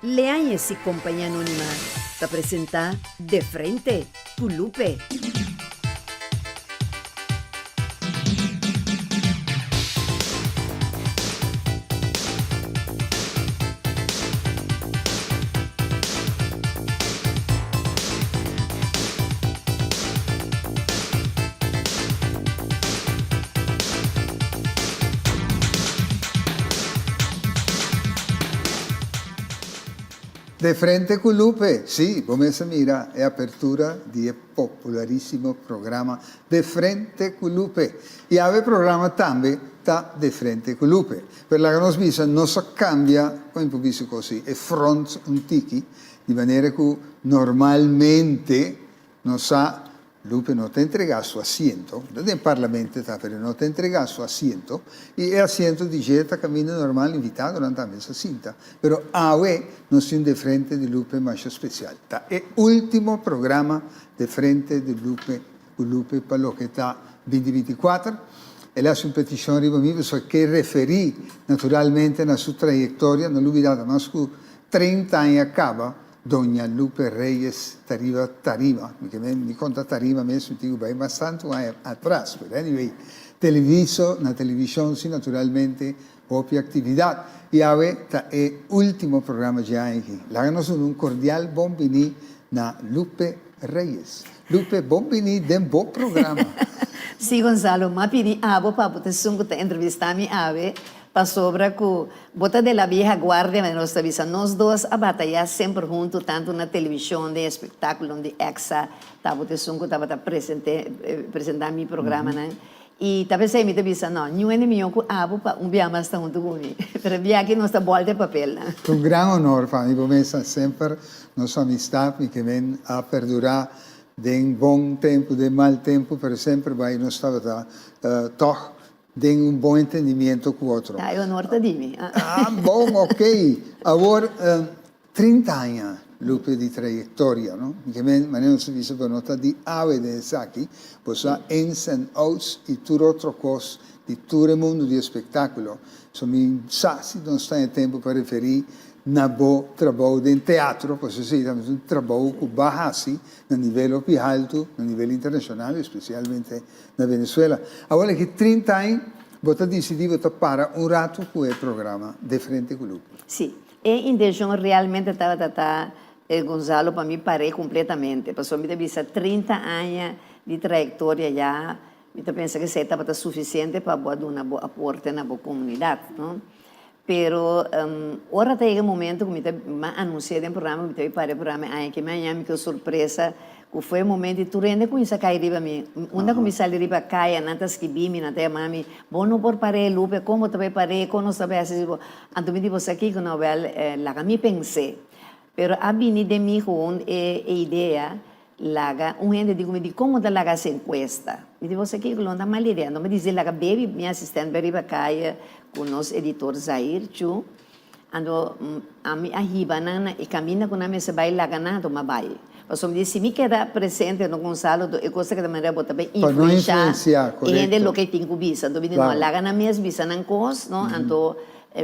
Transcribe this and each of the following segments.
Leanha si Companhia Anônima te apresentar De Frente com Lupe. De frente con Lupe, sì, come si mira, è apertura di un popolarissimo programma De frente con Lupe. E ave programma tambe da De frente con Lupe. Per la che non si non si cambia, come può così, è front un tiki, di maniera che normalmente non sa Lupe no te entrega su asiento, desde el Parlamento pero no te entrega su asiento, y el asiento dice camino normal invitado durante la mesa cinta, pero ahora no sono de frente di Lupe más especial. È l'ultimo programma de frente di Lupe per lo che sta 2024. E la sua petizione arriva a me perché riferì naturalmente alla sua traiettoria, non lui data ma su 30 anni acaba, Doña Lupe Reyes Tarima, mi conta Tarima mesmo, digo, bem, bastante atrás, pero anyway, na televisión, sí, naturalmente, propia actividad. Y ahora es último programa ya aquí. Láganos un cordial bombini na Lupe Reyes. Lupe, bombini den bo programa. Sì, Gonzalo, ma pidi abo pa poter sunguta entrevistami ave para sobra que bota de la vieja guardia, mas nós avisa, nós dois a batalhar sempre junto, tanto na televisão, de espetáculo, de exa, tava te sungo, tava te apresentar meu programa, né? E talvez você me avisa, não, nenhum inimigo que abo para dia mais está junto comigo, para via aqui nós bola de papel, né? Com grande honor, para mim, começa sempre nossa amistade, que vem a perdurar de bom tempo, de mal tempo, pero sempre vai nós estava toch tem um bom entendimento com o outro. É honor de mim. Bom, ok. Agora, 30 anos, Lupe, di traiettoria, no? Che ma non si dice per nota di ave de saki, posa ins and outs e tutto altro cos di tutto il mondo di spettacolo. Insomma, si non sta in tempo per riferire na bo trabalho de teatro, posso dizer, un trabalho que bahasi a livello più alto, a livello internazionale, specialmente na Venezuela. Agora che 30 anni, você decidiu para un rato con il programma De Frente con Lupe. Sì, e in Dijon realmente estava Gonzalo, para mim, parei completamente. Passou me vista 30 anni di traiettoria já, eu penso que estava suficiente para dar uma boa aporte na boa comunidade, não? Pero ora tem um momento que me anunciei no programa, me parei programa aí que me que surpresa, que foi um momento de turende com isso cair riba mim. Onda com isso ali riba caia, natas que bimi, natas mami, bom não por parei Lupe, como também parei, como sabe assim, então me digo aqui que não é lá que me pensei. Pero a bini de mim com ideia laga gente digo me di como da laga se encuesta me digo você que não dá mal ideia não me diz laga baby minha assistente beriba caia com nós editor Zair chu ando a mi arriba nana e caminha com a mesa vai laga nada uma vai mas me disse me queda presente no Gonzalo e coisa que da maneira bota bem influenciar e gente lo que tem cubisa do não laga na mesa bisa nan cos não ando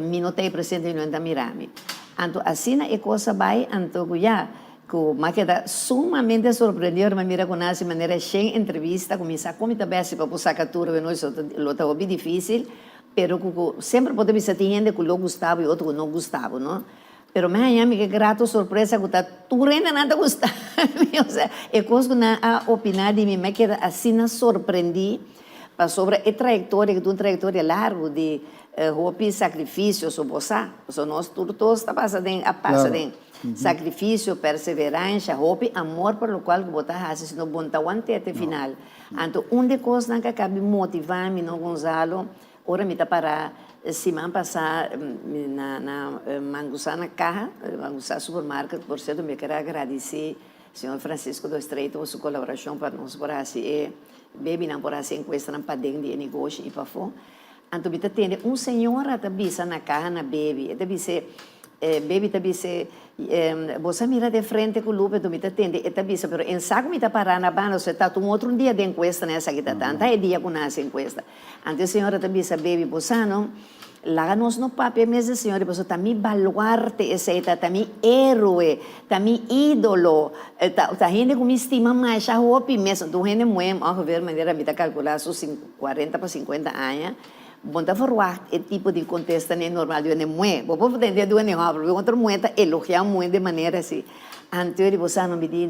me notei presente no anda mirami ando assim e coisa vai ando já que me queda sumamente surpreendido, me mira com essa maneira cheia entrevista, começar como também se para passar captura, nós lo tá bem difícil, pero que sempre pode ver se tem gente que lo gostava e outro que não gostava, não? Pero me hanya que grato surpresa que tá tudo ainda nada gostava, ou seja, é coisa que na opinar de mim me queda assim na surpreendi, para sobre a trajetória que uma trajetória larga de roupa sacrifício, so nós todos está passando a passar sacrifício, perseverança, roupa, amor por o qual botar raça, se não bonta até final. Então, de coisas que cabe motivar me no Gonzalo, ora me tá para semana passada na Mangusana Caja, Mangusana Supermarket, por certo, me quero agradecer senhor Francisco do Estreito por sua colaboração para nós por assim baby não por assim encuesta na padeng de negócio e para fora. Então, me tá tendo senhora também na caja na baby, baby também você mira de frente com o Lupe, tu me atende, e também, pero em saco me tá parando na banda, você tá um outro dia de encuesta nessa que tá tanta, é dia com essa encuesta. Antes a senhora também baby, você não, lá nos no papel mesmo, senhor, depois tá mi baluarte, esse tá mi héroe, tá mi ídolo, tá gente com me estima mais, já hopi mesmo, do gente muito, a ver maneira me tá calcular, são 40 para 50 anos, bom tá forward, é tipo de contexto não normal, eu não muito, vou entender do não, porque outro muito tá elogiar muito de maneira assim, antes você não me diz,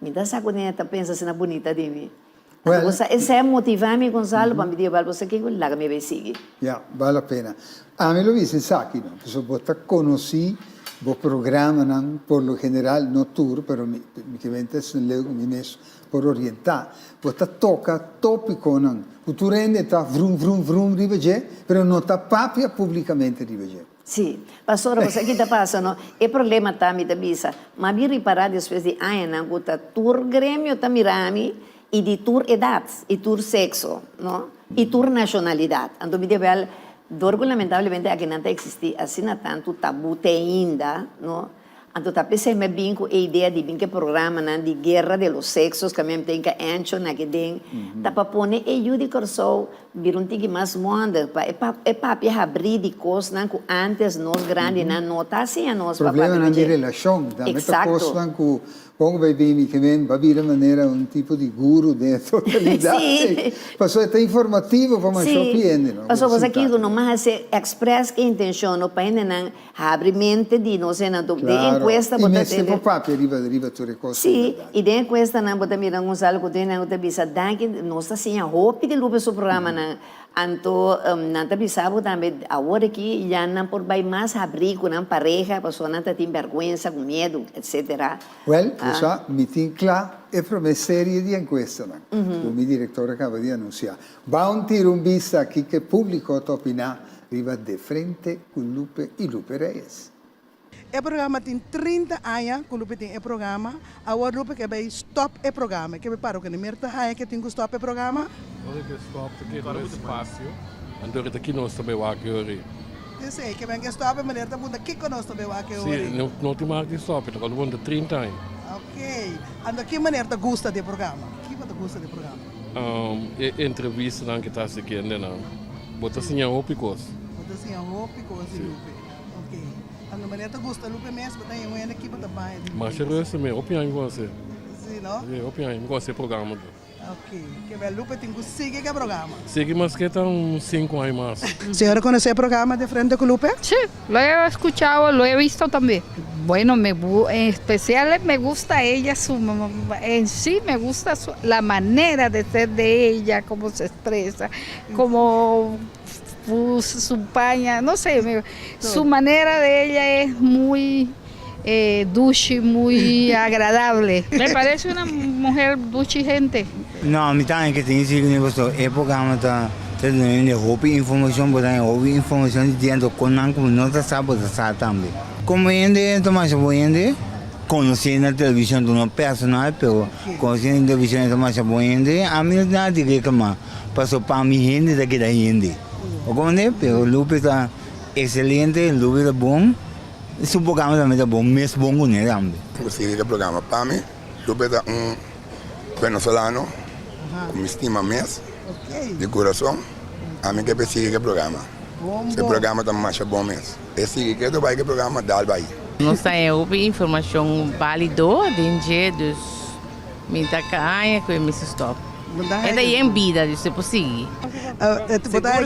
me dá saconeta, pensa se na bonita de mim. Well, esse é motivar-me, Gonzalo, para me dizer, você que lá me vai seguir. Yeah, vale a pena. A mí lo dice Saki, ¿no? Pues vos conocí, vos programa, ¿no? Por lo general, no tour, pero mi que ventes en lego, mi mes, por orientar. Vos toca tópico, ¿no? Tu rende está vrum, vrum, vrum, riveje, pero no está papia públicamente riveje. Sim, pastora, você que está passando, o problema está, me avisa, mas me reparar depois de anos, que está tour grêmio, está mirando, e de tour idade, e tour sexo, não? E tour nacionalidade. Então, me deve dorgo lamentavelmente aqui não existe assim tanto tabu ainda, não? Então, tá pensando bem com a ideia de bem que programa de guerra de los sexos, que mesmo tem que ancho na que tem, tá para pôr e eu de corso vir tique mais moda, é para abrir de coisas que antes nós grandes não tá assim a nós. Problema não de relação, da meta coisa que como vai vir que vem, vai vir de maneira tipo de guru de totalidade. Passou até informativo para mais surpreender, não? Passou você aqui não mais se express que intenção para não abrir mente de nós na de encuesta botar e mesmo papel arriva tutte cose. Sim, e de encuesta não botar mirando Gonzalo que tem não te bisa daqui nós assim a roupa de lupa sobre programa não anto não te bisa também agora aqui já não por vai mais abrir com uma pareja pessoa não tem vergonha com medo etc. Well, cosa mi claro è una serie di inchieste, come il direttore acaba di annunciare. Va un tiro un vista chi che pubblico topina arriva de frente con Lupe e Lupe Reyes. O programa tem 30 anos, que Lupe tem o programa. Agora Lupe que vai stop o programa. Que me paro que nem merda anos que tem que stop o programa. Olha que stop aqui no espaço. Andou aqui nós também o aqui hoje. Eu sei que vem que stop a mulher tá bunda aqui conosco também o aqui hoje. Sim, não tem mais que stop, tá com 30 anos. Ok. Ando que maneira tu gosta do programa? Que você gosta do programa? Entrevista não que está se querendo não. Bota assim a ópicos. Bota assim a ópicos e Lupe. Ok. Ando maneira tu gosta Lupe mesmo, botar em uma aqui bota bem. Mas eu gosto mesmo, opinião você. Sim, não? Sim, opinião, gosto do programa. Ok. Que bem, Lupe tem que seguir o programa. Sigue mais que estão 5 anos mais. ¿Señora conoce el programa de Frente con Lupe? Sí, lo he escuchado, lo he visto también. Bueno, en especial me gusta ella, en sí me gusta la manera de ser de ella, cómo se expresa, cómo su paña, no sé, su manera de ella es muy dulce, muy agradable. Me parece una mujer dulce y gente. No, a mí también que tiene que ser el programa está teniendo información, pero información diciendo con como no se sabe también. Como gente, Tomás Boyende, conocí en la televisión de unos personajes, pero conocí en la televisión de Tomás Boyende, a mí nada de que más pasó para mi gente de que da gente. O como pero Lupe está excelente, Lupe está bom, su programa también está bom, más bom con él también. Sí, el programa para mí, Lupe está un venezolano, me estima más, de corazón, a mí que persigue el programa. Esse programa está mais bom mesmo. Esse que vai que programa dá vai. Nós temos informação válida de dos mintacanha que me stop. É daí em vida de se possível.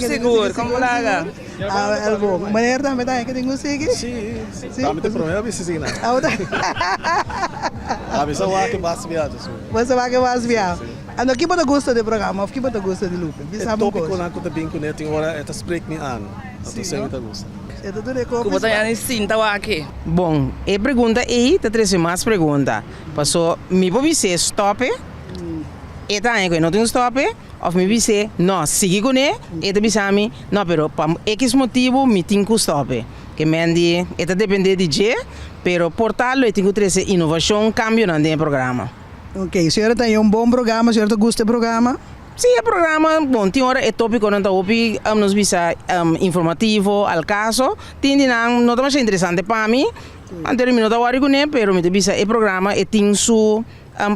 Seguro, como lá? Ah, bom. Maneira também tá que tem que seguir. Sim. Também tem problema de seguir não. A missão é que mais viaja. Você vai que mais viaja. Ano que você gosta do programa? O que você gosta de Lupe? É tópico na conta bem com ele tem hora é spreek me aan. Dat is muito gosto. É tudo de copo. Como tá sinta aqui. Bom, e pergunta aí, tá trazendo mais pergunta. Passou, me pode ser stop? E tá aí que não tem stop? Ou me pode ser não, siga com ele? E tá pensando, não, pero por X motivo me tem que stop. Que me andi, e tá depende de je, pero portalo e tem que trazer inovação, cambio no programa. Ok, a senhora tem um bom programa, a senhora gosta do programa? Sim, o programa, bom, tem hora é tópico, não está ouvindo, nos visa informativo, ao caso, tem não está mais interessante para mim, anterior não está ouvindo com ele, pero me visa o programa e tem su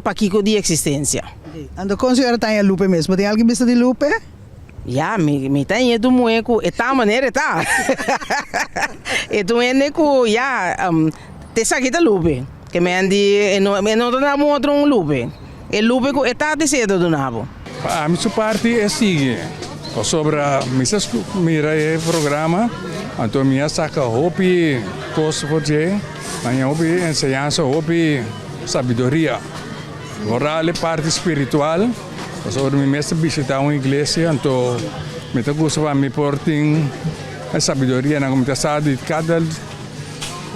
paquico de existência. Ando com a senhora tem a Lupe mesmo, tem alguém vista de Lupe? Ya, me tá indo muito, esta maneira tá. E tu ende com ya, te saquita lupe, que me andi, não dá outro lupe. E lupe com está dizendo do nabo. A minha parte é seguinte, sobre misas mira o programa, então minha saca hopi coisa porque, minha hopi ensinança hopi sabedoria. Agora a parte espiritual. Sobre mim mesmo visitar uma igreja, então me tá gostando me portem a sabedoria na comunidade de cada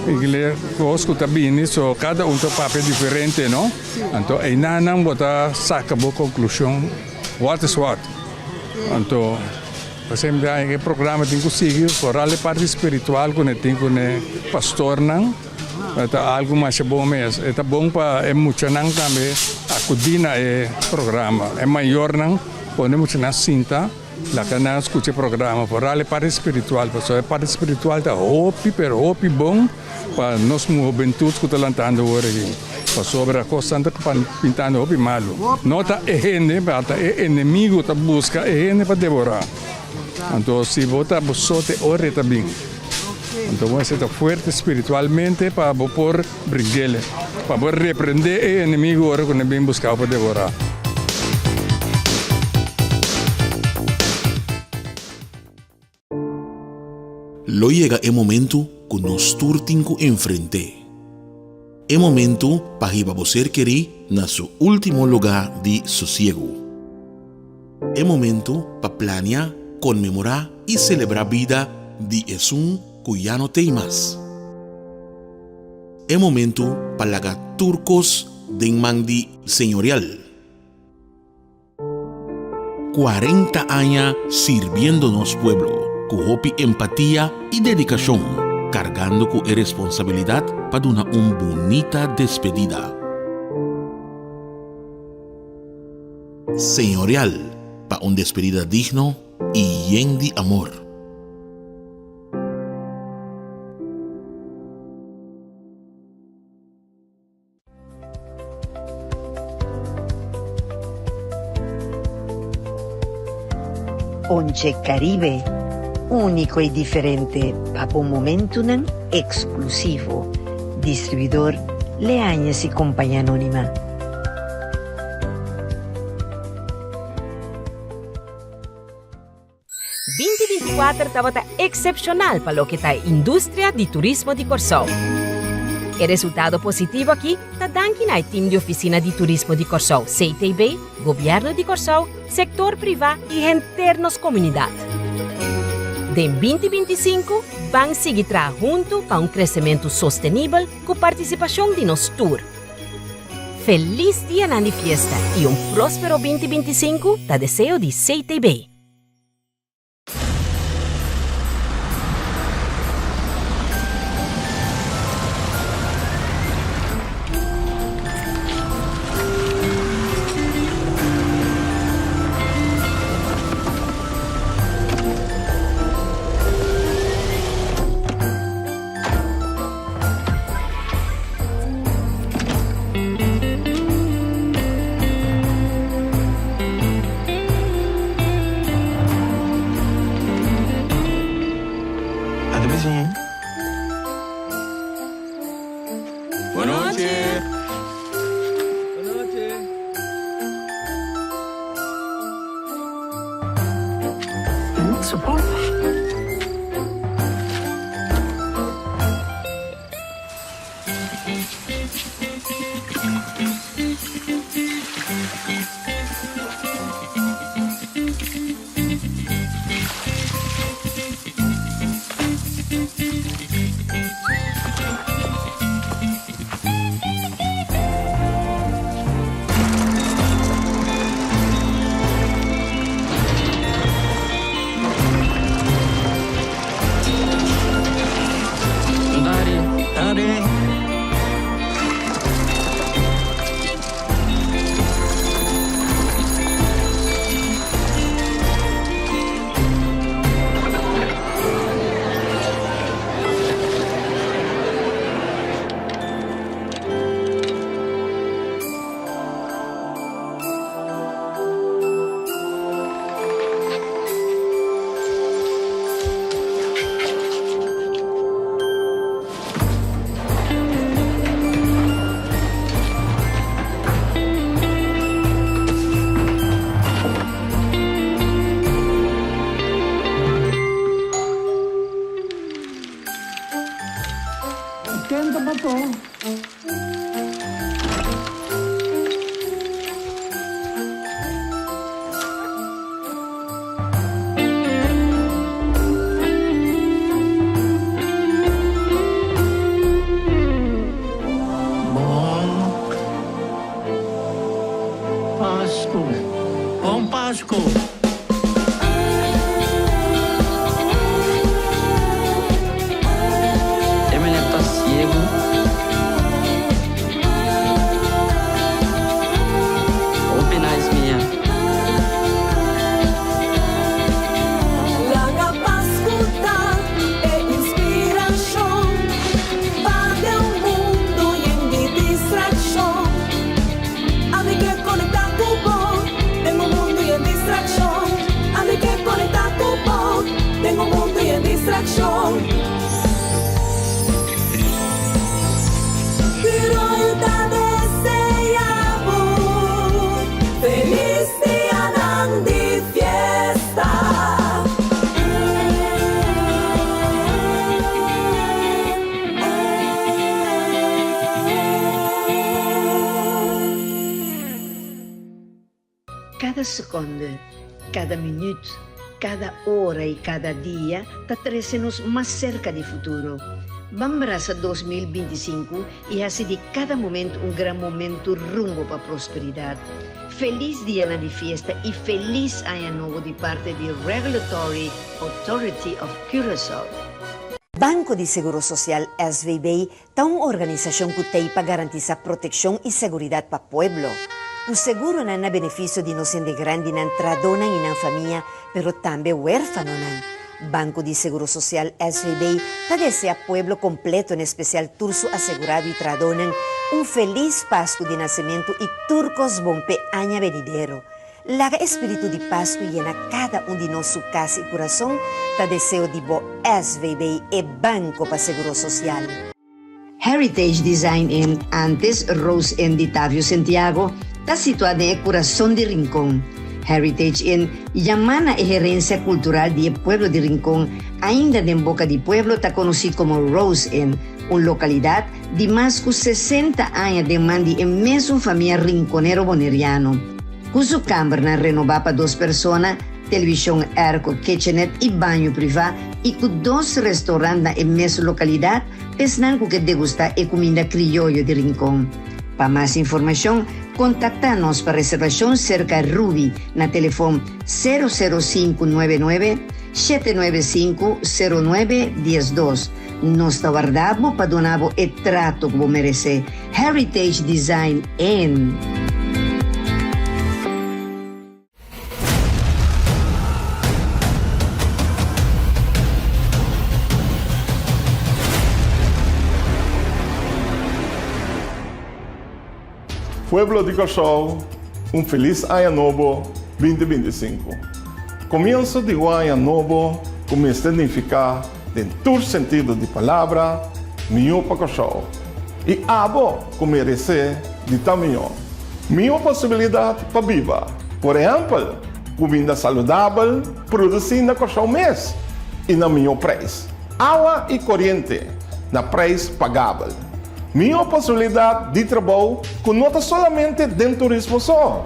igreja coisa que bem, so cada tem papel diferente, não? Então aí não bota saca boa conclusão, what is what. Então sempre aí programa tem que seguir, por a parte espiritual que tem com o pastor não. É algo mais bom mesmo. É bom para muito não também acudir no programa. É maior não, quando muito na cinta, lá que não escuta o programa. Por a parte espiritual, a parte espiritual está hopi bom para nós juventude que está lantando hoje. Sobre a coisa que está pintando hopi malo. Não está inimigo que busca para devorar. Então se você busca ore também. Então vamos estar forte espiritualmente para poder brigar, para poder repreender o inimigo ahora que nos vem buscar para devorar. Lo llega el momento que nos turtinco enfrente. El momento para que você querer na su último lugar de sosiego. El momento para planear, conmemorar y celebrar vida de Jesús que ya no tem más. É momento para lagar turcos de mandi señorial. 40 años sirviéndonos pueblo, con hopi empatía y dedicación, cargando con responsabilidad para una bonita despedida. Señorial, para una despedida digno y lleno de amor. Once Caribe, único y diferente, para un momento exclusivo. Distribuidor Leañez y Compañía Anónima. estava excepcional para lo que está a indústria de turismo de Corsol. O resultado positivo aqui está dando ao time de oficina de turismo de Corsol, CTB, governo de Corsol, sector privado e internos comunidade. De 2025, vão seguir junto para um crescimento sustentável com participação de nosso tour. Feliz dia na fiesta e próspero 2025 da desejo de CTB. Kenta pa to. Bom Páscoa! Emily está ciego. Open eyes minha. La Páscoa é inspiração para um mundo em distração. A mim que conectar com bom, tem um mundo em distração. A mim que conectar com bom, tem um mundo em distração. Pero eu te desejo feliz dia de fiesta. Cada segunda, cada minuto, cada hora e cada dia está trazendo-nos mais cerca do futuro. Vamos abraçar 2025 e assim de cada momento um grande momento rumo para a prosperidade. Feliz dia de fiesta e feliz ano novo de parte da Regulatory Authority of Curaçao. Banco de Seguro Social SVB é uma organização que tem para garantir a proteção e segurança para o povo. O seguro não é benefício de nós de grande não tradona e na família, pero também huérfano não. Banco de Seguro Social SVB te deseja ao povo completo, em especial turso assegurado e tradona, feliz Páscoa de nascimento e turcos bompe año venidero. Laga espírito de Páscoa llena cada de nosso casa e coração, te desejo de bo SVB e Banco para Seguro Social. Heritage Design in antes Rose Inn de Tavio Santiago está situada em coração de Rincón. Heritage Inn llamana a gerência cultural do pueblo de Rincón, ainda em boca de pueblo está conhecido como Rose Inn, uma localidade de mais de 60 anos de mandi em mesma família rinconero boneriano. Cujo câmara renovada para 2 pessoas, televisão erco, kitchenette e banho privado, e com 2 restaurantes em mesma localidade, pesnan que degustar a comida criolla de Rincón. Para mais informação, contacta-nos para reservação cerca Ruby na telefone 00599 795 0912. Nós te guardamos para donar o trato que você merece. Heritage Design Inn. Pueblo de Curaçao, feliz ano novo 2025. Comienzo de um ano novo começa a significar, em todo sentido de palavra, melhor para Curaçao. E abo que merece de tamanho. Melhor possibilidade para viver. Por exemplo, comida saudável, produzida na Curaçao mês e na melhor preço. Água e corrente, na preço pagável. Melhor possibilidade de trabalho que não está somente dentro do turismo só.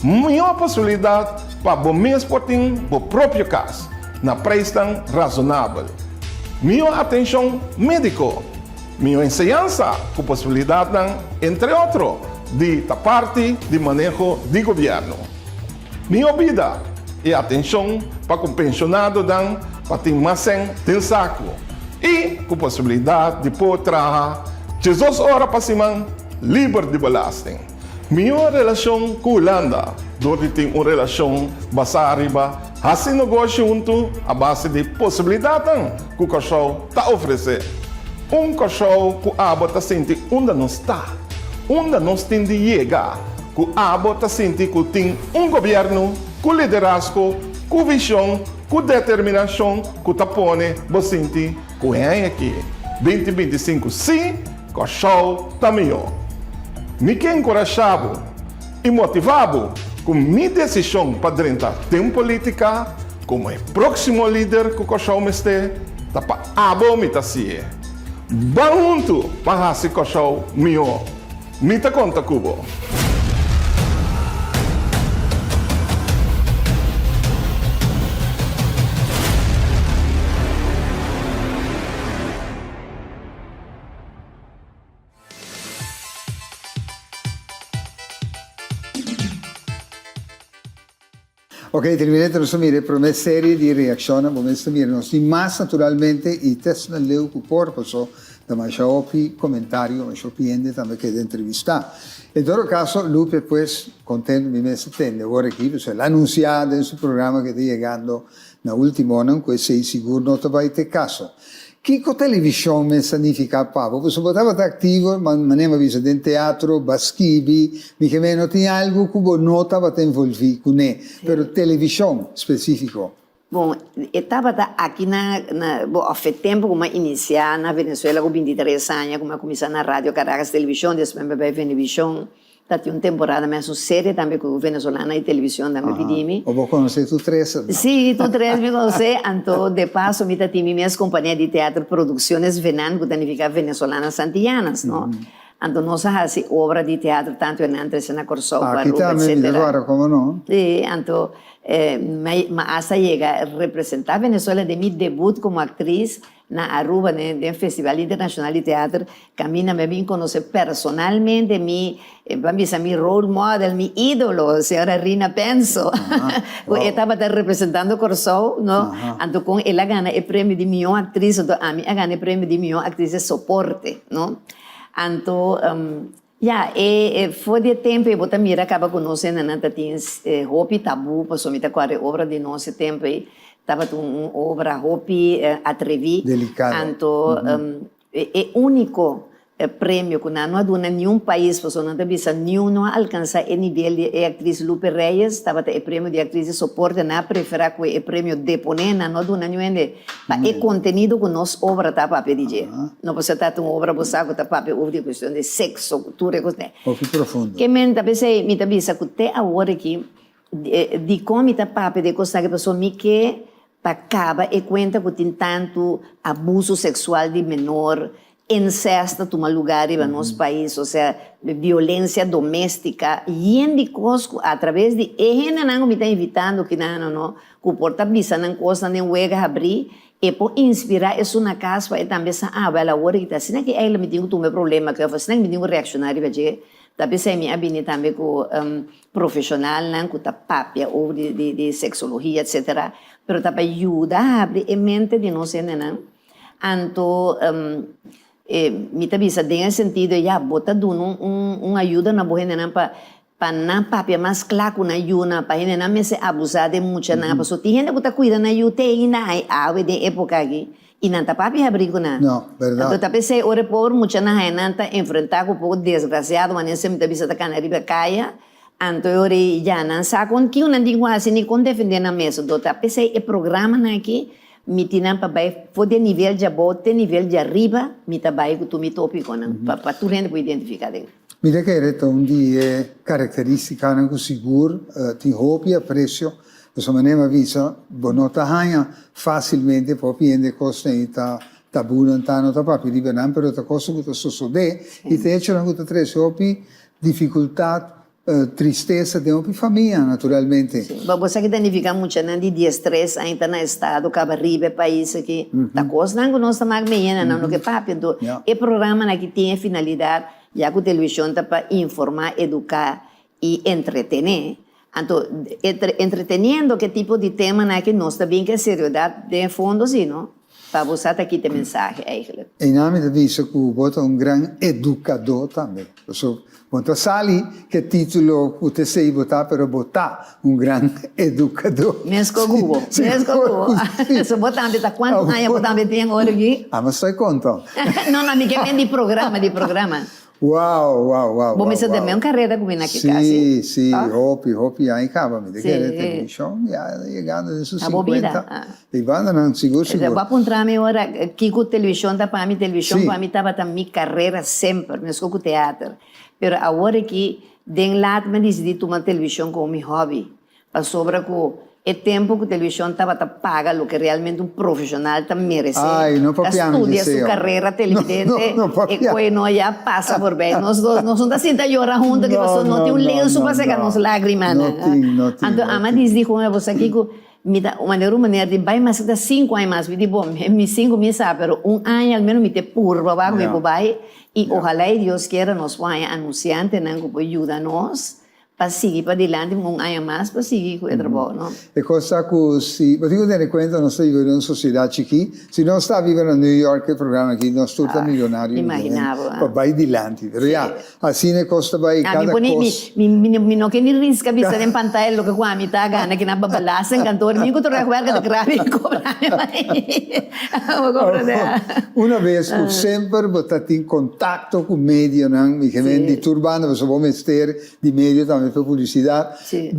Melhor possibilidade para o mês por o próprio caso, na preço razonável. Melhor atenção médico. Melhor ensinança com possibilidade, entre outros, de parte de manejo de governo. Melhor vida e atenção para o pensionado para ter mais de saco. E com possibilidade de poder trabalhar 16 horas para cima, livre de belasting. Melhor relação com a Holanda, onde tem uma relação basada assim negócio junto a base de possibilidades que o Curaçao está oferecendo. Curaçao que a água está sentindo onde não está, onde nós temos de chegar, que a água está sentindo que tem governo, com liderazgo, com visão, com determinação, que está pondo você que é aqui. 2025, sim. Curaçao está melhor. Me quero encorajado e motivado com minha decisão para dentro tempo política, como é próximo líder que o Curaçao me está para abo me tá se. Vamos junto para esse show meu. Mita conta Cubo. Ok, terminate a mire per una serie di reazioni, come mire, non si massa naturalmente i test nel leu corpo, so da mangiaopi commentario, mangiaopi ende también che da intervista. E in todo caso, Lupe pues contento mi mese tende, ora che cioè l'annunciata in suo programma che sta llegando na ultimo anno, in cui sei sicuro non ti vai te caso. Kiko television me significa pavo, posso poteva attivo, ma manema visto in teatro, baschibi, mi che meno ti algo cubo nota va te involvi con ne, però television specifico. Bom, eu estava aqui há tempo como iniciar na Venezuela com 23 anos, como começar na rádio Caracas Televisão, depois me veio Venevisión, tinha uma temporada mais séria também com venezolana e televisão também pedimi. Ou vou conhecer tu três? Sim, tu três me conhece, então de passo me tive minhas companhias de teatro, produções venan, que significa venezolanas santillanas, não? Então nós fazemos obra de teatro tanto em Andrés na Corsó, aqui também agora como não? Sim, então mas chega a representar a Venezuela de meu debut como atriz na Aruba, no Festival Internacional de Teatro, que a mim me conhece personalmente, mi role model, mi ídolo, a senhora Rina Penso. Eu estava representando Corsó, não? Então, com ela ganha o prêmio de melhor atriz, então a mim ganha o prêmio de melhor atriz de suporte, não? Então, foi de tempo, eu também acaba conhecendo, né? Tinha Hopi Tabu, passou muita coisa, obra de nosso tempo, estava uma obra Hopi Atrevi. Delicada. Então, é único prêmio que não há nenhum país, pessoal, não bisa nenhum alcança o nível de atriz Lupe Reyes, estava o prêmio de atriz de suporte, não preferia que o prêmio de poner, não há nenhum o conteúdo que nossa obra está para pedir. Não pode estar uma obra buscada que está para pedir questão de sexo, cultura, coisa. Muito profundo. Que me pensei, me bisa que até agora aqui de como está para pedir coisa que pessoa me que para acaba e conta que tem tanto abuso sexual de menor, incesto toma lugar em nosso país, ou seja, violência doméstica, e de coisas através de gente não me está invitando que não que porta bisa não coisa nem wega abrir e por inspirar isso na casa e também sa ela hora que está assim que ela me tem um problema que eu faço nem me tem reacionar e veja também se me abine também com profissional não que tá papia ou de sexologia etc, pero tá para ajudar a abrir a mente de nós não então me tabisa nesse sentido já bota dando ajuda na boa não para não papia mais claro na ajuda para não me se abusar de muita não pessoa tem gente que está cuidando na ajuda e na ave de época aqui e não tá papia abrir na não verdade então tá pensei ora por muita não tá enfrentar com um pouco desgraciado mas nesse me tabisa tá canariba caia então ora já não sabe com que não digo assim nem com defender na mesa do tá pensei o programa aqui me tinha para baixo, foi de nível de bote, nível de arriba, me tá baixo que tu me topi com para tu gente pode identificar dele. Mi da che era un di caratteristica non sicuro, ti hopi a prezzo, questo manema visa, bonota hanya facilmente può piende costa tabu lontano da papi di benan però ta cosa che so de, e te c'è una tre hopi difficoltà tristeza de uma família, naturalmente. Sim, mas você que danifica muito, né? De estresse, ainda no estado, acaba ribe país aqui, tá coisa não nós estamos meia, não que papi do. E programa que tem a finalidade, já que a televisão tá para informar, educar e entretener. Então, entreteniendo que tipo de tema né que nós também que seriedade de fundo, sim, não? Para você aqui tem mensagem, eigenlijk. Em nome da visa que bota grande educador também. Quando sali, che titolo você sei botar, però botar grande educador. Mesco Google, mesco Google. Se botar ambita quanto anos botar ambita tem agora aqui? Mas stai conto? Não, me quer de programa. Uau. Bom, mas também uma carreira comigo aqui, quase. Sim, hopi, aí acaba, me quer televisão, já chegando nesses 50. E vai não, seguro. Vou apontar-me agora, que com televisão, para mim, estava também carreira sempre, mesmo com teatro. Pero agora que, de lado, me decidi tomar televisão como meu hobby. Para sobra com é tempo que a televisão estava a pagar o que realmente um profissional está merecendo. Ai, não papiamo estudia dizer, sua carreira televidente não e papiamo. quando não já passa por bem. Nós não estamos assim, a chorar junto, que você não tem lenço para secar nossas lágrimas. Não tem. Então, a mãe diz com você aqui que maneira de vai mais de 5 anos mais, me bom, me 5 me sabe, pero ano ao menos me te purva, vai me vai e ojalá Deus queira nos vai anunciante, não que ajuda nós. Para seguir para adelante, ano mais para seguir com o trabalho, não? E cosa que, se você tem conta, nós estamos vivendo em uma sociedade aqui, se não está vivendo em New York, o programa aqui, nós estamos milionários. Imaginava. Vai adiante. Mas já, assim é costa vai cada coisa. Mi não quer nem riscar vista em pantalha, que com a mitad gana, que na babalaça, cantor, me encontro a cuerda de grave e cobrar. Uma vez, sempre você em contato com o meio, me vende turbando, você vai mestre de meio também para publicidade. Você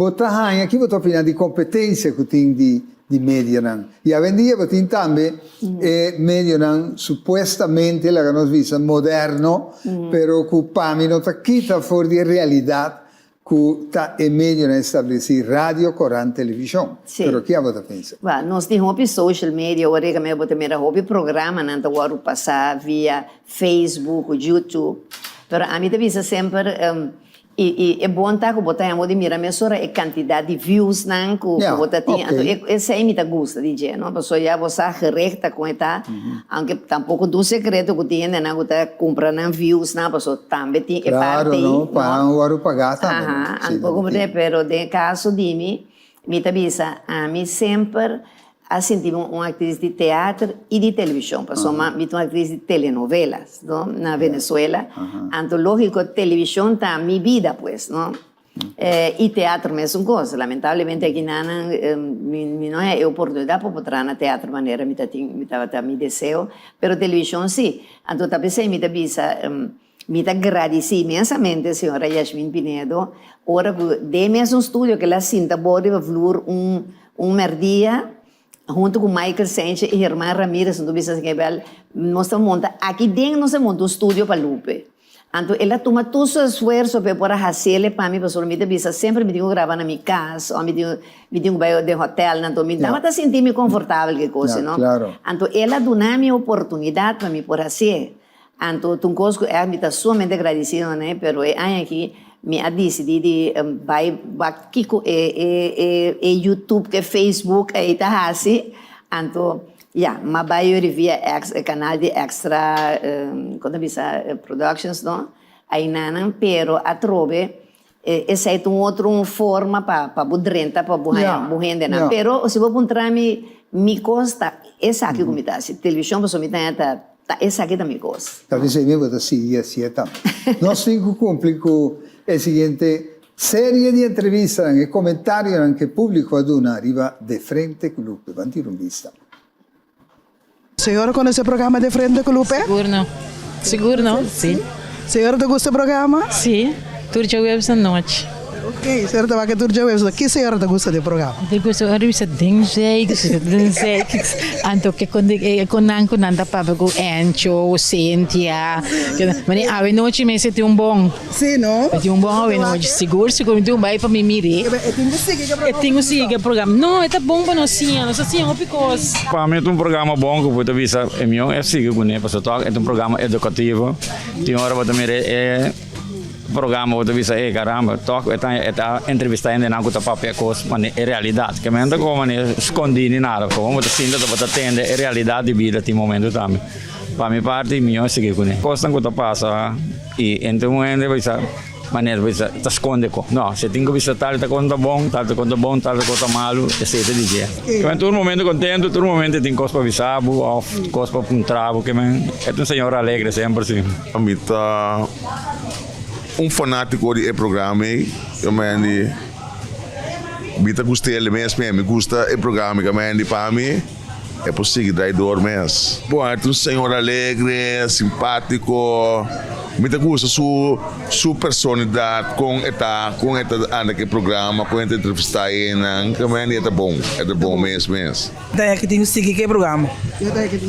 aqui você opina de competência que tem de media, e hoje em dia você também media, supostamente, la que nós vimos moderno, pero que para mim não está quita fora de realidade que está em meio de estabelecer rádio, corante, televisão. Pero o que você pensa? Nós temos social media, agora que eu também hobby programa, não agora passar via Facebook, YouTube, pero a mim também sempre e é bom tá que botar a de mira mesura a quantidade de views não que botar tinha então esse aí me tá gosta de dizer não pessoa já você correta com eta aunque tampouco do segredo que tinha não que tá comprando views não pessoa também tem claro, parte não para o aro pagar também um pouco de pero de caso de mim me tá bisa a mim sempre assim tive uma atriz de teatro e de televisão, passou uma atriz de telenovelas, não? Na Venezuela. Então, lógico, televisão está a minha vida, pues, não? E teatro mesmo coisa. Lamentavelmente aqui não é oportunidade para entrar na teatro de maneira me desejo, mas televisão sim. Então, também sei me agradeci imensamente a senhora Yasmin Pinedo, ora que de mesmo estúdio que ela sinta pode flor merdia junto com Michael Sánchez e Germán Ramírez, nós montamos aqui dentro nós montamos um estúdio para Lupe. Então, ela toma todo o seu esforço para fazer para mim, para me deixar sempre me gravar na minha casa, ou me digo de hotel, então me dava para sentir-me confortável que coisa, não? Claro. Então, ela deu-me a oportunidade para me fazer. Então, tu coisa eu me está somente agradecido, né? Pero aqui me decidi de vai aqui com YouTube, que Facebook, aí tá assim. Então, mas vai via canal de extra, quando diz productions, não? Aí não, pero a trove essa é outra forma para budrenta, para buhende, não? Pero se vou encontrar me costa essa aqui como tá, se televisão você me tá essa aqui também gosta. Talvez eu vou seguir assim também. Nós temos que cumprir com a seguinte série de entrevistas e comentários que o público aduna arriva de frente com o Lupe. Vamos ter uma vista. Senhora conhece o programa de frente com o Lupe? Seguro não, sim. Senhora te gosta do programa? Sim, turja webs à noite. Ok, senhora te vai que turja webs. Que senhora te gosta do programa? Eu gosto de revista Dengzei, anto que quando nanda para com Ancho, Cynthia, mas a noite me sente bom. Sim, não? Tem bom a noite, seguro tem bem para me mirar. Eu tenho que seguir o programa. Não, é bom para nós sim, o picos. Para mim é programa bom que eu vou visa é meu, é seguir com ele, é programa educativo. Tem hora para me programa outra vez caramba toque está entrevistando na outra papel coisa mas é realidade que mesmo como não escondi nem nada como você sinta você atende é realidade de vida tem momento também para minha parte minha seguir com ele coisa que passa e então ainda vai ser maneira vai ser tá esconde com não você tem que visitar tá conta bom tá conta malo etc dizer então todo momento contento todo momento tem coisa para avisar ou coisa para um trabalho que é um senhor alegre sempre assim a mim tá fanático de programa, eu me gostei mesmo, me gusta o programa que para mim é possível traidor mesmo. Bom, é um senhor alegre, simpático, Me gusta su personalidade com esta anda programa, com esta entrevista aí, também é bom mesmo. Daí que tenho que seguir que programa.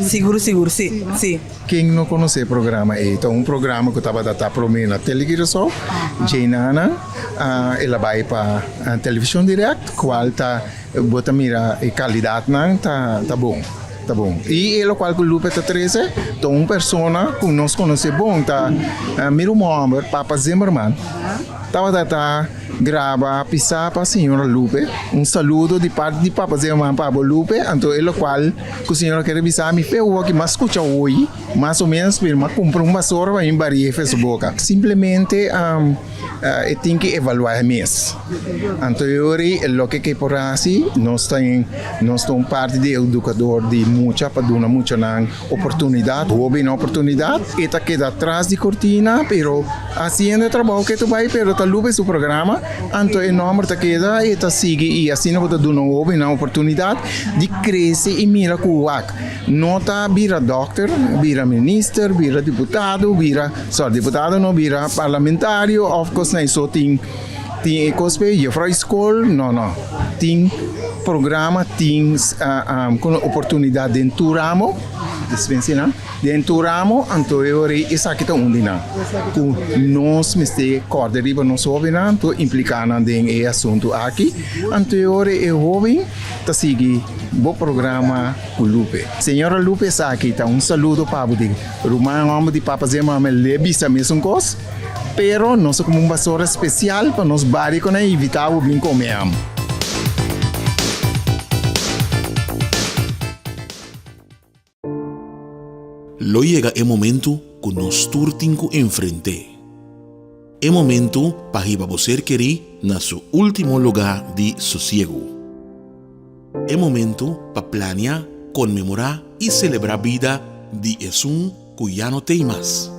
Seguro, sim. Quem não conhece o programa é um programa que estava da promessa na televisão, Jainana, ela vai para a televisão direta, qual tá bota mira a qualidade não tá bom. Tá bom. E ele qual que lupa tá 13, então uma pessoa que nós conhece bom tá meu nome Papa Zimmerman. Tava grava pisar para a senhora Lupe, saludo de parte de Papa Zimmerman para Lupe, então ele qual que a senhora quer avisar me fez o que mais escuta hoje, mais ou menos firma compra uma sorva em barriga fez boca. Simplesmente eu tenho que evaluar mês. Então o que por assim nós estamos parte de educador de muita para dar muita oportunidade, houve uma oportunidade, e tá queda atrás de cortina, pero haciendo trabalho que tu vai, pero tá lupe su programa, então o nome tá queda e tá sigue e assim não pode dar uma oportunidade de crescer e mira com o ac. Não tá vira doctor, vira ministro, vira deputado, deputado não vira parlamentário, of course não só tem cospe, para escola, não. Tem programa, tem oportunidade dentro do ramo, dentro do ramo, então eu isso aqui está onde não. Nós me corda riba nós jovens, então implicar em assunto aqui, então eu jovem, tá seguir bom programa com Lupe. Senhora Lupe está aqui, tá saludo para você. Rumano de Papa Zimmerman lebisa mesmo coisa. Pero nós como uma vassoura especial para nós baricos e evitar o bem comer. Lo llega el momento que nos turtinco enfrente. El momento para que você querer na su último lugar de sosiego. El momento para planear, conmemorar y celebrar vida de Jesús que ya no tem más.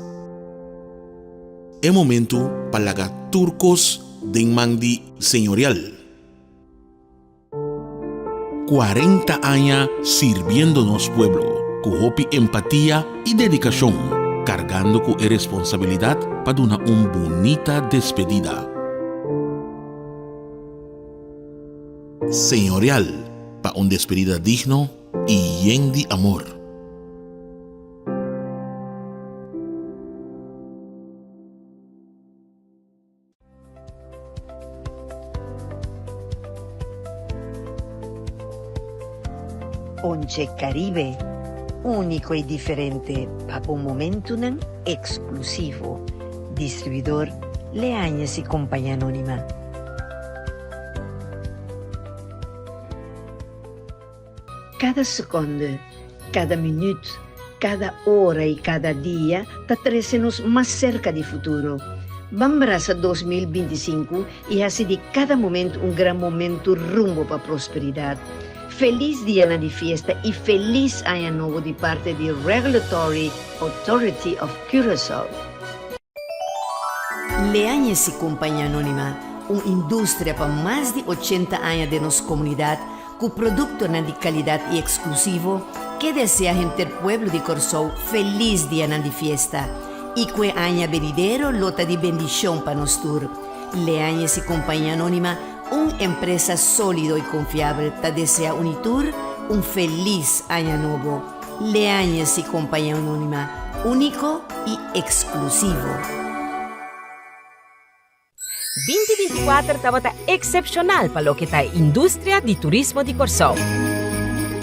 El momento para lagar turcos de mandi señorial. 40 años sirviéndonos pueblo, con hopi empatía y dedicación, cargando con responsabilidad para una bonita despedida. Señorial, para una despedida digno y lleno de amor. Once Caribe, único y diferente, para un momento exclusivo. Distribuidor Leañez y Compañía Anónima. Cada segundo, cada minuto, cada hora y cada día está trazando más cerca del futuro. Vamos a 2025 y así de cada momento un gran momento rumbo para prosperidad. Feliz Dia de Fiesta y feliz Año Nuevo de parte de Regulatory Authority of Curaçao. Leañez y Compañía Anónima, una industria para más de 80 años de nuestra comunidad, con productos de calidad y exclusivo, que desea gente del pueblo de Curaçao feliz Dia de Fiesta y que año venidero lota de bendición para nosotros. Leañez y Compañía Anónima, una empresa sólida y confiable, te desea Unitur un feliz año nuevo. Leañez y Compañía Anónima, único y exclusivo. 2024 estava excepcional para lo que está indústria de turismo de Curaçao.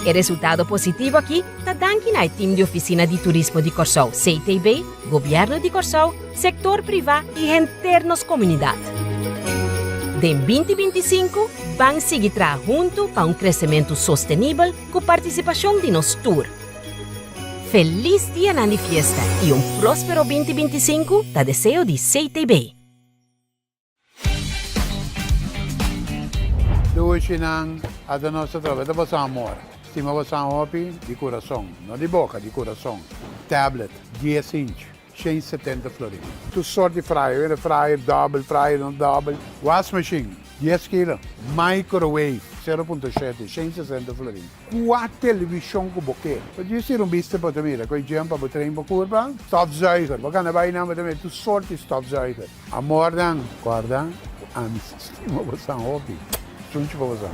O resultado positivo aqui está dando ao time de oficina de turismo de Curaçao, CTB, governo de Curaçao, sector privado e internos comunidade. De 2025, vão seguir junto para um crescimento sustentável com participação de nosso tour. Feliz Dia de Fiesta e próspero 2025 te desejo de CTB. Hoje a nossa trabalho é amor. Estima você hopi de coração, não de boca, de coração. Tablet, 10 inch, 170 florins. Tu sorte de fryer, double, fryer, não double. Wash machine, 10 kg. Microwave, 0.7, 160 florin. Qua televisão ko boke. Pode ser biste pa tamira, ko jam pa trem pa kurba, stofzuiger. We gaan erbij namen met een soort stofzuiger. Amor dan, guarda, aan sistema você hobby. Junto para você.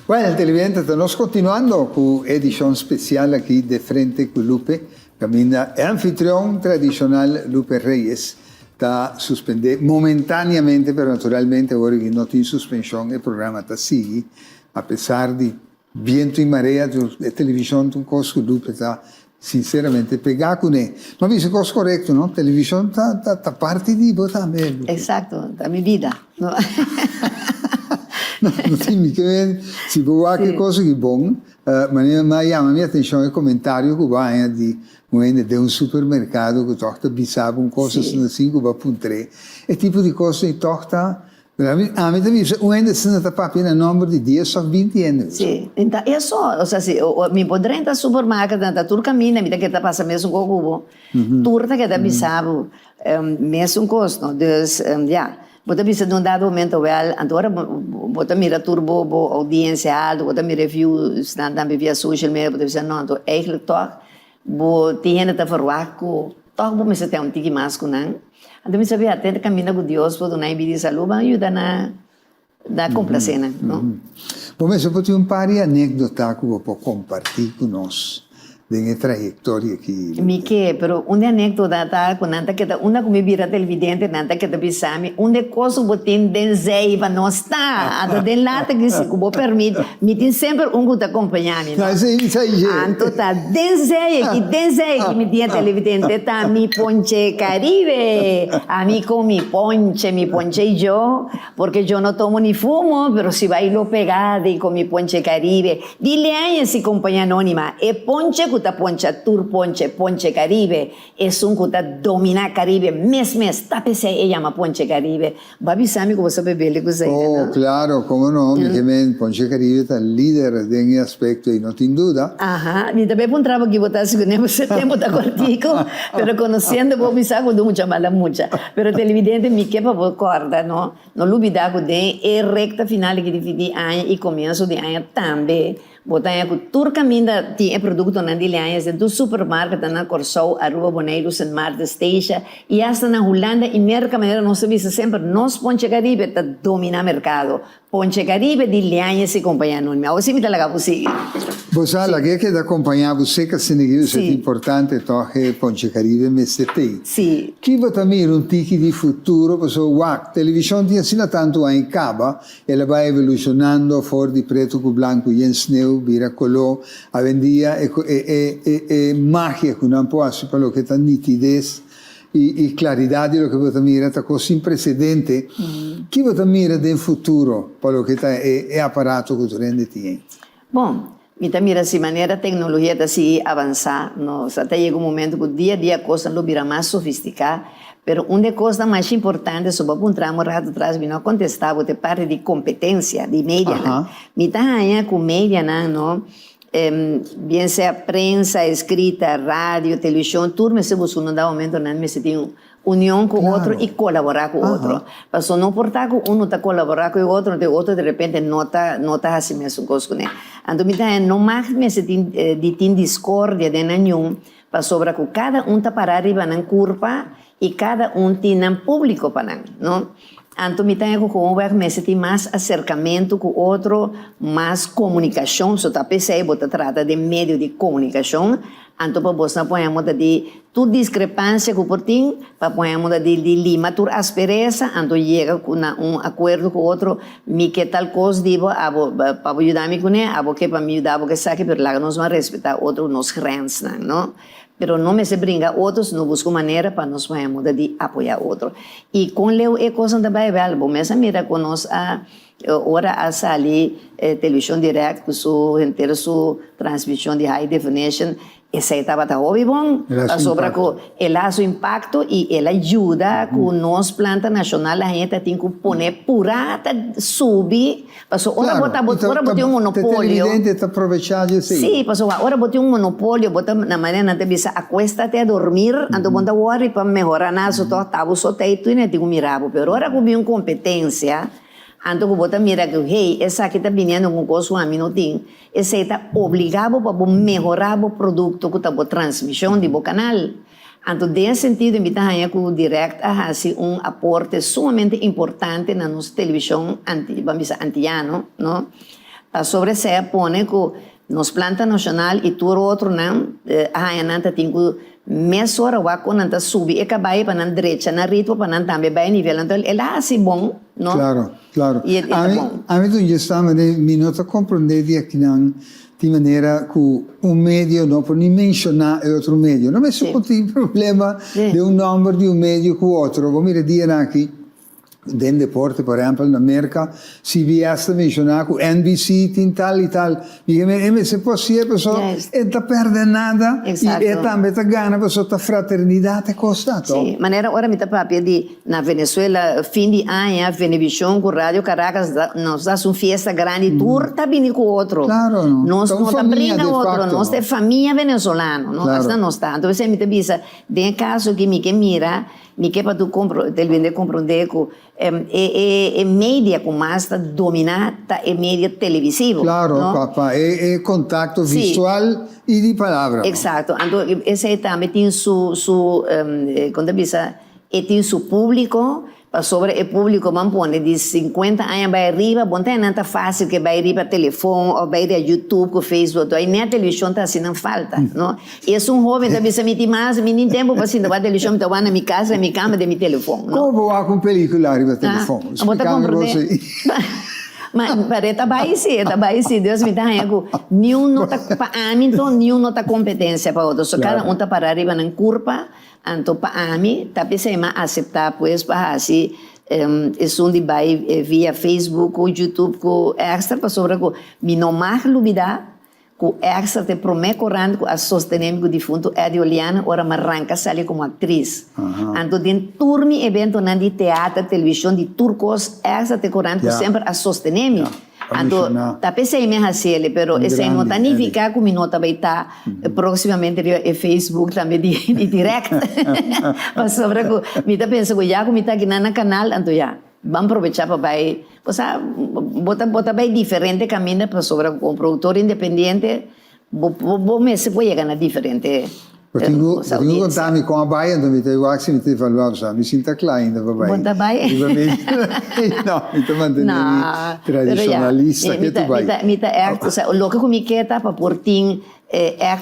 Bueno, televidentes, estamos continuando con edición especial aquí de Frente con Lupe. Camina el anfitrión tradicional Lupe Reyes. Está suspendido momentáneamente, pero naturalmente ahora que no tiene suspensión, el programa está sigue. A pesar de viento y marea de televisión, un costo Lupe está sinceramente pegado con él. No ha visto cosa correcto, ¿no? Televisión está parte de vos también. Exacto, da mi vida. ¿No? No tiene que ver si può qualche cosa che è buono, ma chiama la mia attenzione il commentario che va di un supermercato che torta bisaba un cosa sono 5,3 e tipo di cose che torta a me também ainda se não está apenas número de dias só 20 anos. Sim, então é só, ou seja, me poderia entrar no supermercado, na tur caminha, me que está passando mesmo com o cubo, turta que está bisabo, mesmo custo, então, já. Bota bisa num dado momento well, agora bota mira turbo audiência alta, bota mira reviews também via social media, bota bisa não, então eigenlijk toch, bo tiene ta verwaku, toch bo bisa ter tiki mais com não. Então bisa via até caminha com Deus, bo na vida de saúde, ajuda na complacena, não? Bom, mas eu vou ter par de anedotas que vou compartilhar conosco. De trayectoria aqui. Mique, pero uma anedota tá com nada que uma como vira televidente, nada que tá bisami, uma coisa botin denzei para nós tá, a de lata que se cubo permite, me tem sempre que te acompanhar, né? Mas isso aí. Anto tá denzei que me tem televidente tá mi ponche Caribe, a mí con mi ponche yo, porque yo no tomo ni fumo, pero si bailo pegada y con mi ponche Caribe, dile a ella si compañía anónima, e ponche kuta poncha tour ponche Caribe es un kuta domina Caribe mes tapese ella llama ponche Caribe babi sami como sabe bele cosa ¿no? Claro, cómo no, mi ponche Caribe está líder de ese aspecto y no tiene duda. Ajá, ni también un trabajo que votas con ese tiempo está cortico, pero conociendo babi saco de mucha pero televidente mi que para corda, no lo olvidar de recta final que divide año y comienzo de año también. Botar com tur caminho tem produto na dileanhas do supermercado na Corsou, Aruba, Bonaire, St. Marta, Station e hasta na Holanda e merca maneira não se visa sempre nós Ponche Caribe tá domina mercado. Ponche Caribe dileanhas e companhia anônima. Ou se me talaga você. Você lá que acompanhar você que se neguiu é importante toque Ponche Caribe MST. Sim. Que vai também tique de futuro, porque a televisão tinha sido tanto em caba, ela vai evolucionando fora de preto com branco e em sneu, vira color, a vendia é magia que não pode para o que está nitidez e claridade do que você mira está com sem precedente. Que você mira do futuro para o que está é aparato que você tem. Bom, então mira se maneira a tecnologia está se avançar, nós até chega um momento que dia a dia a coisa não vira mais sofisticada. Pero uma coisa mais importante, sobre um tramo rato atrás, me não contestava, de parte de competência, de mídia, né? Me está aí com mídia, não? Bem seja prensa, escrita, rádio, televisão, tudo, mas se você não dá aumento, não, mas se tem união com o outro e colaborar com o outro. Mas não portar com um está colaborar com o outro de repente não está assim mesmo coisa, né? Então, não mais de ter discórdia de nenhum, para sobre que cada está para arriba na curva e cada tem um público para não. Então, me tenho que conversar mais acercamento com o outro, mais comunicação. Só está pensando que trata de meio de comunicação. Então, para você podemos de tu discrepância que por ti, para podemos de lima tu aspereza, então chega com acordo com o outro, me que tal coisa digo, para ajudar-me com ele, abo que para me ajudar, abo que sabe, mas lá nós vamos respeitar outro nos grandes, não? Pero não me se brinca outros, não busco maneira para nós podemos de apoiar outro. E com Leo é coisa da Bíblia, bom, mas mira com nós ora a sair televisão direct, com sua inteira sua transmissão de high definition, essa etapa está óbvio bom, sobre que ela faz o impacto e ela ajuda com nós planta nacional a gente tem que poner purata subir, passou ora botar um monopólio. Está aprovechado assim. Sim, passou ora botar um monopólio, botar na maneira de bisa acuéstate a dormir, ando bonta worry para melhorar naso to tabo so teito e ne digo mirabo, pero ora com uma competência. Então, você mira que, hey, essa aqui está vindo com coisa a minutinho, essa está obrigado para melhorar o produto que está a transmissão do canal. Então, nesse sentido, eu estou com o direct a fazer aporte sumamente importante na nossa televisão antiana, não? Sobre essa põe que nos planta nacional e todo outro não, a gente tem que mesora wa ko nanta subi e kabaye pa nan derecha na ritmo pa nan tambe bay nível então ela assim bom não claro e a mim tu já está mas me nota compreender que não de maneira que medio não por nem mencionar outro medio não me só tem problema de número de medio com outro vou me dizer aqui den deporte, por exemplo, na América, se viesse a mencionar com NBC, tem tal e tal. E se possível, a pessoa não está perdendo nada e também está ganhando, a pessoa está fraternidade costa. Sim, maneira, ora, me está papel de, na Venezuela, fim de ano, a Venevisión, com Rádio Caracas, nos dá uma festa grande, tour está vindo com o outro. Claro, nós não está brincando com o outro, nós temos família venezuelana, não está. Então, você me diz, tem caso que me mira, me que para tu compreender que mídia com mais dominada é mídia televisivo. Claro, papá, é contato visual e de palavra. Exato. Então, esse também tem quando tem seu público, para sobre o público, vamos pôr de 50 anos vai arriba, bom, não é tão fácil que vai arriba telefone, ou vai de YouTube, com Facebook, aí nem a televisão está assim, não falta, não? E é jovem, também se mete mais, me nem tempo para assim, a televisão está na minha casa, na minha cama, de meu telefone, não? Como vou com película arriba telefone? Explica-me você. Mas está bem sim, Deus me dá algo, nenhum não está para mim, então nenhum não está competência para outro, só cada está para arriba na curva, então para mim, está pensando aceitar, pois, para assim, isso de vai via Facebook, ou YouTube, com extra, para sobre que me não mais dúvida, que extra te promete correndo que a sostenemos o defunto Eddie Oliana, ora me arranca sair como atriz. Então, tem turno evento na de teatro, televisão, de turcos, extra te correndo sempre a sostenemos. Então, está pensando em fazer, mas isso não significa que o minuto vai estar proximamente no Facebook também de direct. Mas sobre que me está pensando que já que me está aqui no canal, então já. Vamos aproveitar para vai, botar bem diferente caminho para sobre com produtor independente, vou me se pode chegar diferente. Porque eu contar com a Bahia, então me tenho que me ter falado já, me sinto claro ainda para Bahia. Bota Bahia? Não, então mantendo tradicionalista que tu vai. Me o que me quer para por ti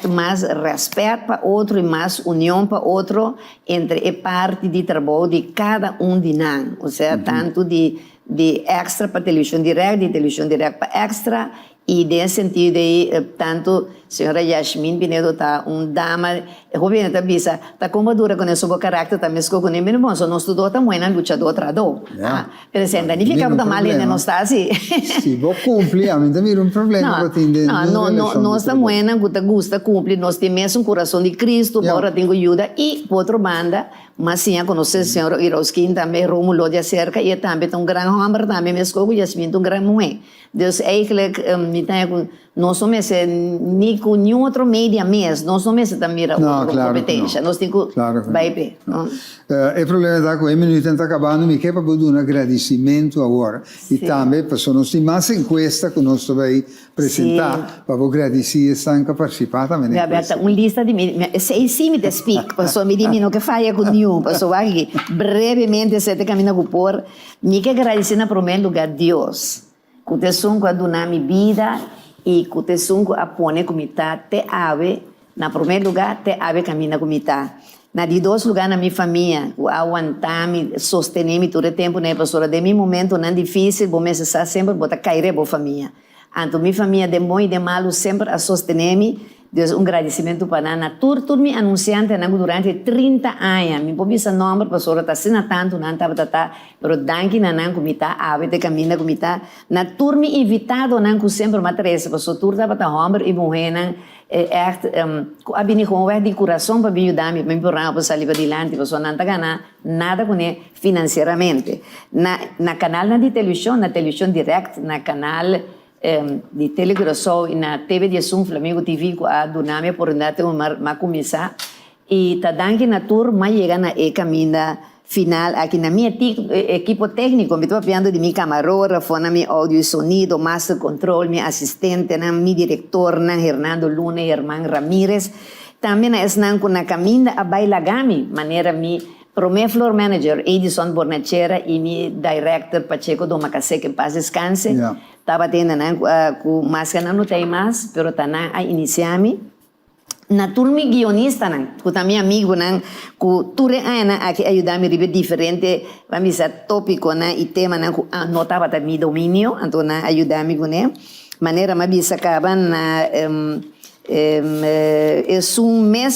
mais respeito para outro e mais união para outro entre a parte de trabalho de cada de nós, ou seja, tanto de extra para televisão direta, de televisão direta para extra. E nesse sentido, tanto a senhora Yasmin Pinedo está dama, jovem também está com dura com esse caráter, também estou com ele, mas não estudou também, não lutador, trador. Mas não significa que mal ainda não está assim. Sim, vou cumprir, mas também um problema para atender. Nós estamos que gosta cumprir, nós temos um coração de Cristo, agora tenho ajuda, e por outra banda, mas sim, conhecer o senhor Iroskin também, Romulo de acerca, e também tem grande homem, também, mas com Yasmin, grande mulher. Deus eigenlijk me tem não somos nem com nenhum outro meio mês, não somos também outra competência, nós temos que vai bem. O problema é que o minuto está acabando, mi quer para dar um agradecimento agora e também para a nossa massa encuesta que nós vai apresentar para agradecer essa que participar também. Mi aberta uma lista de sei sim me speak, passou me dimino que faia com nenhum, passou aqui brevemente se te caminha com por, me quer agradecer na primeiro lugar Deus, que te son com a donar minha vida e que te son com a pôr comida te ave na primeiro lugar te ave caminha comida. Na de dois lugares na minha família, o aguentar, me sostener, todo o tempo, né, pastora, de meu momento não difícil, vou começar sempre botar cair para a família. Então, minha família de bom e de malo sempre a sostener-me. Deus, agradecimento para a tudo me anunciante durante 30 anos. Me pode dizer nome, pastora, está sendo tanto, não está, mas danke na não comita, ave de caminho comita. Na turma invitado não com sempre matrese, pastor, turma está homem e mulher echt a bini gewoon de coração para me ajudar, me empurrar para sair adiante, pastor, não está ganhando nada com ele financeiramente. Na canal de televisão, na televisão direct, na canal de telegrosol e na TV de Zoom Flamengo TV com a Duname por andar uma começar e tá dando na tour mas chega na caminho final aqui na minha equipo técnico me estou apoiando de minha camarógrafo na minha áudio e sonido master control minha assistente na minha diretor na Hernando Luna e Herman Ramírez também na com na caminho a bailagami maneira mi Promé floor manager Edison Bornachera e mi director Pacheco do Macacé que paz descanse. Estava tendo com mais que não tem mais, pero tá na a iniciar-me. Na turma guionista não, com também amigo não, com tudo aqui ajudar-me a ver diferente, vamos dizer tópico não e tema não, anotava também domínio, então não ajudar-me com né. Maneira mas bisa acaba na é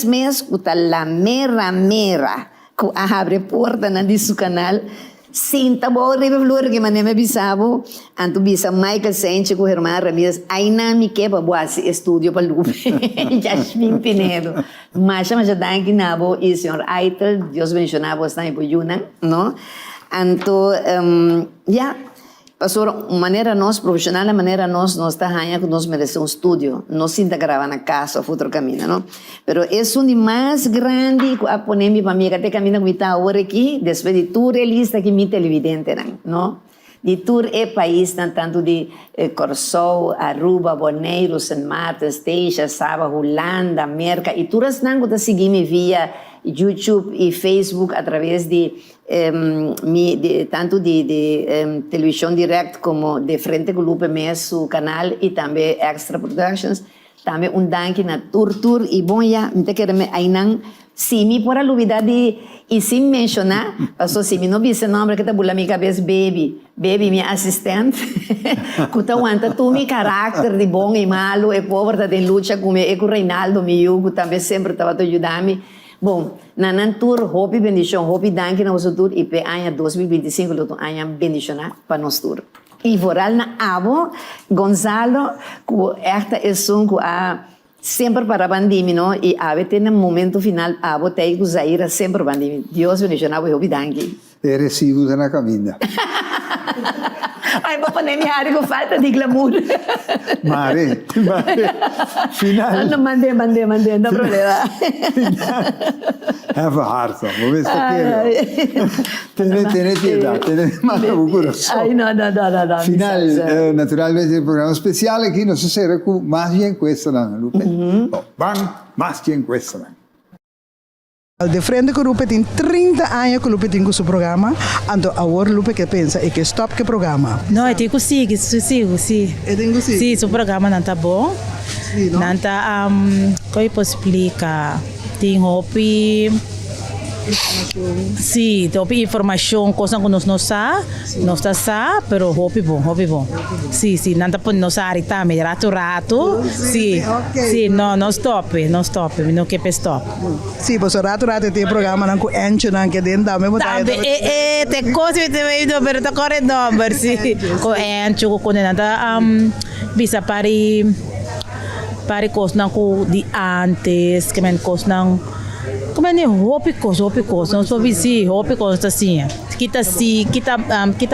mês com tá la mera que abre porta na disso canal sinta boa rebe flor que mané me bisabo anto bisa Michael Sente com Herman Ramírez aí na me quebra boa estúdio para Lupe Jasmine Pinedo mas já danke nabo e senhor Aitel Deus mencionava está em Puyuna não anto pastor, maneira nós profissional, a maneira nós está ganhando que nós merecemos estúdio, nós se integrava na casa, outro caminho, não? Pero é um mais grande a poner para mim que até caminho que está agora aqui, depois de tudo é lista que me televidente, não? De tudo é país, tanto de Corsol, Aruba, Bonaire, St. Martin, Teixa, Saba, Holanda, América, e todas não que seguir-me via YouTube e Facebook através de tanto de televisão direct como de frente com o Lupe Mesmo canal e também Extra Productions também danke na tour e bom já me quero aí não se me por a novidade e se mencionar passou se me não disse nome que tá bula minha cabeça baby minha assistente que tá aguenta tu meu caráter de bom e malo e pobre de luta com o Reinaldo meu que também sempre estava ajudando-me. Bom, na tour, hope bendição, hope danke na nossa tour e para ano 2025 luto ano bendição para nosso tour. E voral na abo Gonzalo, que esta é que a sempre para bandimi no e ave tem no momento final abo tem que sair sempre bandimi. Deus bendição abo hope danke. E recibo na caminha. Ai, vou poner minha área com falta de glamour. Mare. Final. Não, mandei, não há problema. Have a heart, vou ver se tiene piedad, tiene más corazón. Ai, não. Final, naturalmente, il programma speciale che non so se era con más bien questa, Lupe. Más bien questa. De frente com o Lupe tem 30 anos que o Lupe tem com seu programa, então agora o Lupe que pensa é que stop que programa. Não, eu tenho que seguir, sim. Eu tenho que seguir? Sim, seu programa não está bom. Sim, não está, como eu posso explicar? Tem hobby. Sim, tem informação, coisa que nós não sabemos, nós sabemos, pero hobby bom. Sim, não está por nós arita, me rato. Sim, não stop, não quer stop. Sim, pois rato tem programa não com enche não que dentro da mesmo tá. Tem coisa que tem ido, pero tá correndo number, sim. Com enche, com nada, bisa para coisa não de antes, que men coisa não como é roupa coisa, não sou vizinho, roupa coisa assim. Kita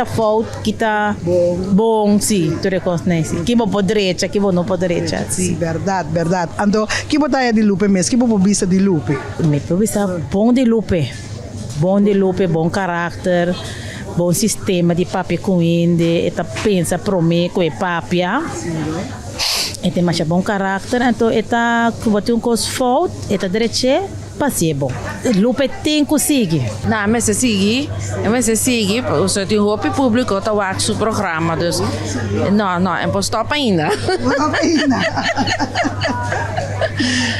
fault, kita bom, sim, tu reconhece. Que bom por direita, que bom não por direita. Sim, verdade. Então, que botaia de Lupe mesmo? Que bom vista de Lupe? Me vista bom de Lupe, bom caráter. Bom sistema de papi com ele, eta pensa para mim com o papi, eta mais bom caráter, então eta que botou um coisa forte, eta direito, passe bom. Lupe tem que seguir. Não, mas se seguir, o seu tem roupa público, tá o programa, dus não, é para stop ainda.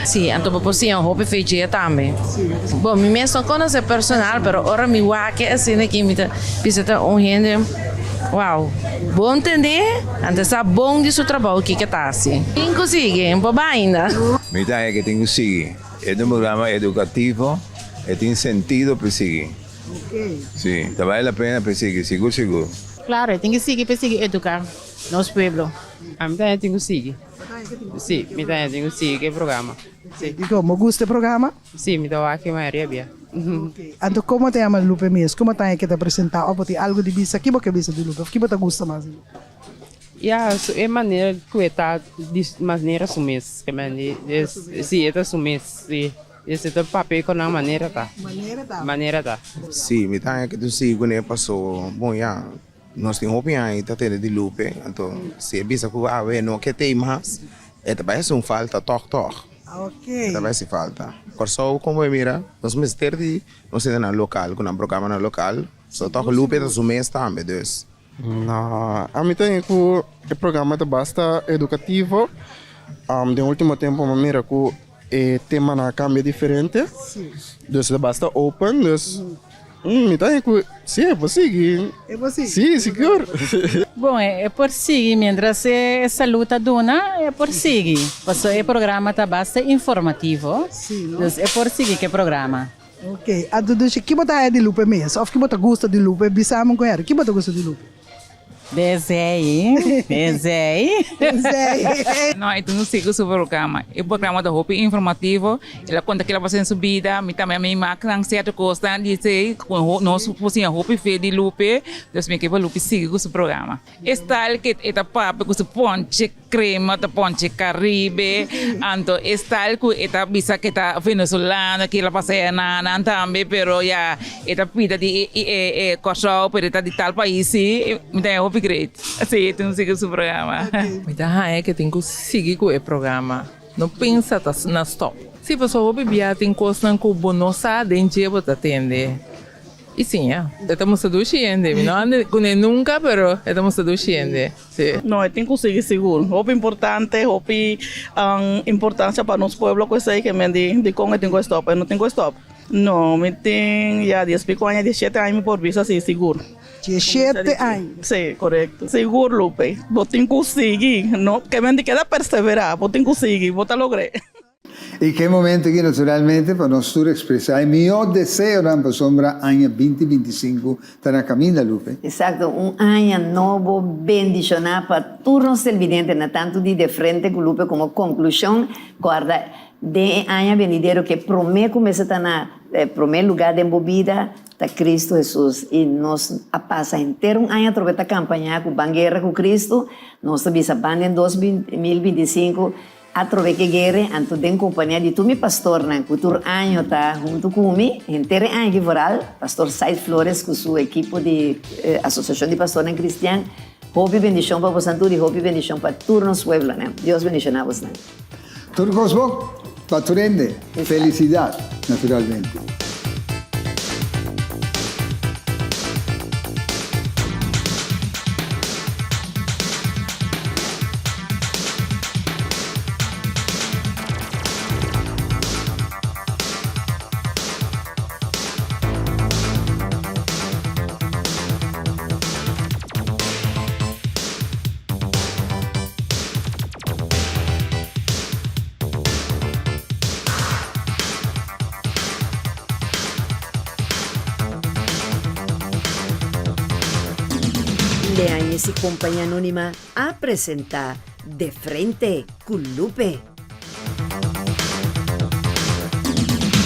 Sim, então por si roupa feita também. Bom, me mesmo conhece personal, mas ora me waque assim que me precisa gente. Uau, bom entender, então está bom de seu trabalho que tá assim. Tem que seguir, um pouco ainda. Me dá que tem que seguir. É um programa educativo e tem sentido para seguir. Sim, vale a pena para seguir, seguro. Claro, tem que seguir para seguir educar nosso povo. A mim também tem que seguir. Sim, me também tem que seguir o programa. E como gosta do programa? Sim, me dá aqui uma área. Então, como te ama Lupe mesmo? Como tem que te apresentar? Ou tem algo de vista? Que você vista de Lupe? Que você gosta mais de Lupe? É maneira que está de maneira sumis, que sim, é sumis, sim. Esse é o papel com a maneira tá. Maneira tá. Sim, me tá que tu sigo né passou bom já. Nós temos opinião tá tendo de Lupe, então se bisa que não que tem mais, é também falta toque. Ok. Também se falta. Por só como mira, nós mistérios de nós temos no local, com um programa no local, só toque Lupe da sumis também dus. Não, a mim tem que o programa é bastante educativo. De último tempo, a mira que o tema na cambia diferente. Dus é bastante open. Dus, me tem que sim, é possível. É possível. Sim, seguro. Bom, é por seguir, mientras essa luta duna, é por seguir. Porque o programa está bastante informativo. Então, é por seguir que programa. Ok, então, que você de Lupe mesmo? Ou que você gosta de Lupe? Bisamos com ela. Que você gosta de Lupe? Desenho. Não, então não sigo o programa. O programa da roupa informativo. Ela conta que ela vai ser subida, mas também a minha máquina certa coisa dizer com nós fazemos roupa feia de Lupe, Deus me quebra Lupe sigo o programa. Style que é papo com ponche crema, da ponche caribe, então style que é bisa que tá venezuelana que ela passa na também, pero já é pida de coxão, pero tá de tal país, então great. Sim, tem que seguir o programa. Então, é que tem que seguir o programa. Não pensa na stop. Se a pessoa bebia, tem coisa que o não sabe, tem que atender. E sim, estamos seduzindo. Não com nunca, mas estamos seduzindo. Não, tem que conseguir seguro. Roupa importante, roupa importância para nosso povo, que sei que me de como tem que stop, não tem que stop. Não, me tem já 17 anos por vista assim, seguro. 17 anos? Sim, correto. Seguro, Lupe. Você tem que conseguir. Não, que me queda perseverar. Você tem que conseguir. Você logré. E que momento que naturalmente para nós todos expressar o meu desejo para sombra ano 2025 está na caminho, Lupe. Exato, ano novo, bendicionar para todos os televidentes, tanto de frente com Lupe como conclusão, guarda de ano venidero que promete começar a estar na primeiro lugar de embobida está Cristo Jesus e nós a passa inteiro ano através da campanha com bangueira com Cristo, nós estamos sabendo em 2025 através da guerra, então em companhia de tu meu pastor, né, que o ano está junto comigo, inteiro ano que voral, pastor Said Flores com sua equipe de Associação de Pastores Cristianos, hope bendição para você e hope bendição para todos os pueblos, né? Deus bendicionar você. Tudo bom? Para tu rende, felicidade, naturalmente. Leanese Compañía Anónima a presentar De Frente con Lupe.